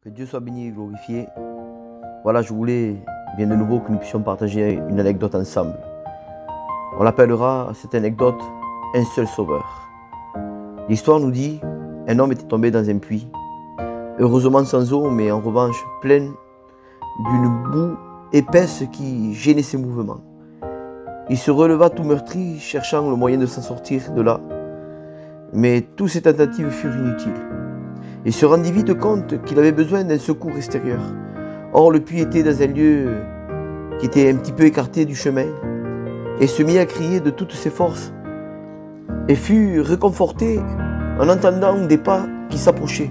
Que Dieu soit béni et glorifié. Voilà, je voulais bien de nouveau que nous puissions partager une anecdote ensemble. On l'appellera, cette anecdote, un seul sauveur. L'histoire nous dit, un homme était tombé dans un puits, heureusement sans eau, mais en revanche plein d'une boue épaisse qui gênait ses mouvements. Il se releva tout meurtri, cherchant le moyen de s'en sortir de là. Mais toutes ses tentatives furent inutiles. Il se rendit vite compte qu'il avait besoin d'un secours extérieur. Or, le puits était dans un lieu qui était un petit peu écarté du chemin, et se mit à crier de toutes ses forces, et fut réconforté en entendant des pas qui s'approchaient.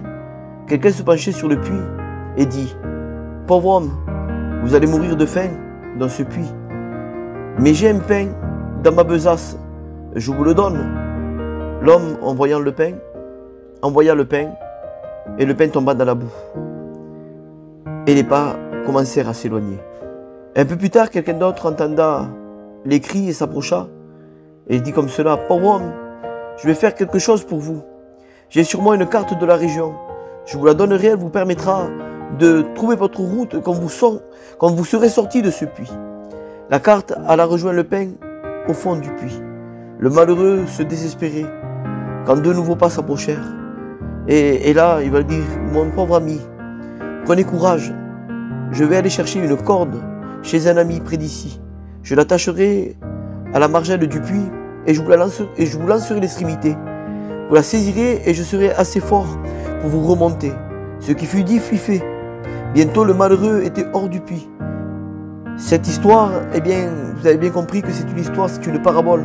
Quelqu'un se penchait sur le puits et dit « Pauvre homme, vous allez mourir de faim dans ce puits. Mais j'ai un pain dans ma besace, je vous le donne. » L'homme, en voyant le pain, envoya le pain, et le pain tomba dans la boue. Et les pas commencèrent à s'éloigner. Un peu plus tard, quelqu'un d'autre entenda les cris et s'approcha. Et il dit comme cela, « Pauvre homme, je vais faire quelque chose pour vous. J'ai sur moi une carte de la région. Je vous la donnerai, elle vous permettra de trouver votre route quand vous serez sorti de ce puits. » La carte alla rejoindre le pain au fond du puits. Le malheureux se désespérait quand deux nouveaux pas s'approchèrent. Et là, il va dire, « Mon pauvre ami, prenez courage. Je vais aller chercher une corde chez un ami près d'ici. Je l'attacherai à la margelle du puits et je vous lancerai l'extrémité. Vous la saisirez et je serai assez fort pour vous remonter. » Ce qui fut dit fut fait. Bientôt, le malheureux était hors du puits. Cette histoire, eh bien, vous avez bien compris que c'est une histoire, c'est une parabole.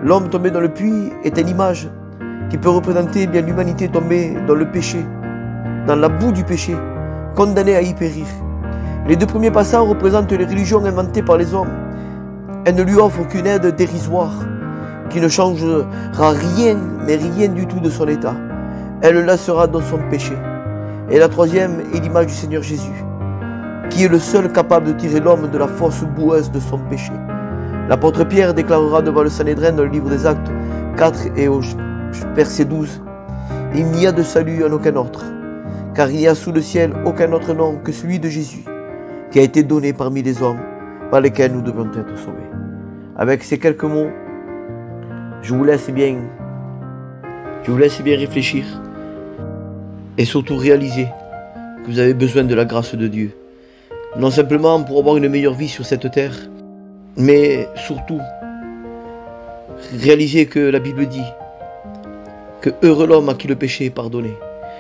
L'homme tombé dans le puits est une image qui peut représenter eh bien l'humanité tombée dans le péché, dans la boue du péché, condamnée à y périr. Les deux premiers passages représentent les religions inventées par les hommes. Elles ne lui offrent qu'une aide dérisoire, qui ne changera rien, mais rien du tout de son état. Elle le laissera dans son péché. Et la troisième est l'image du Seigneur Jésus, qui est le seul capable de tirer l'homme de la fosse boueuse de son péché. L'apôtre Pierre déclarera devant le Sanhédrin dans le livre des Actes 4 et au verset 12, « Il n'y a de salut en aucun autre, car il n'y a sous le ciel aucun autre nom que celui de Jésus, qui a été donné parmi les hommes, par lesquels nous devons être sauvés. » Avec ces quelques mots, je vous laisse bien réfléchir et surtout réaliser que vous avez besoin de la grâce de Dieu. Non simplement pour avoir une meilleure vie sur cette terre, mais surtout réaliser que la Bible dit que heureux l'homme à qui le péché est pardonné.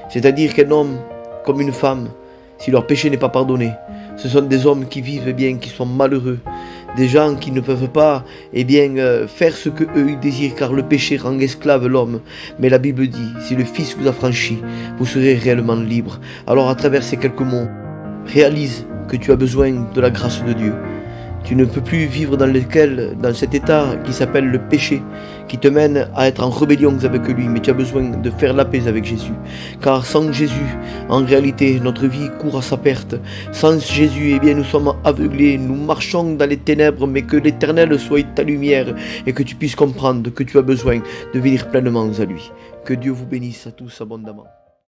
C'est-à-dire qu'un homme comme une femme, si leur péché n'est pas pardonné, ce sont des hommes qui vivent bien, qui sont malheureux, des gens qui ne peuvent pas faire ce que eux ils désirent, car le péché rend esclave l'homme. Mais la Bible dit, si le Fils vous a franchi, vous serez réellement libre. Alors à travers ces quelques mots, réalise que tu as besoin de la grâce de Dieu. Tu ne peux plus vivre dans cet état qui s'appelle le péché, qui te mène à être en rébellion avec lui, mais tu as besoin de faire la paix avec Jésus. Car sans Jésus, en réalité, notre vie court à sa perte. Sans Jésus, eh bien, nous sommes aveuglés, nous marchons dans les ténèbres, mais que l'Éternel soit ta lumière et que tu puisses comprendre que tu as besoin de venir pleinement à lui. Que Dieu vous bénisse à tous abondamment.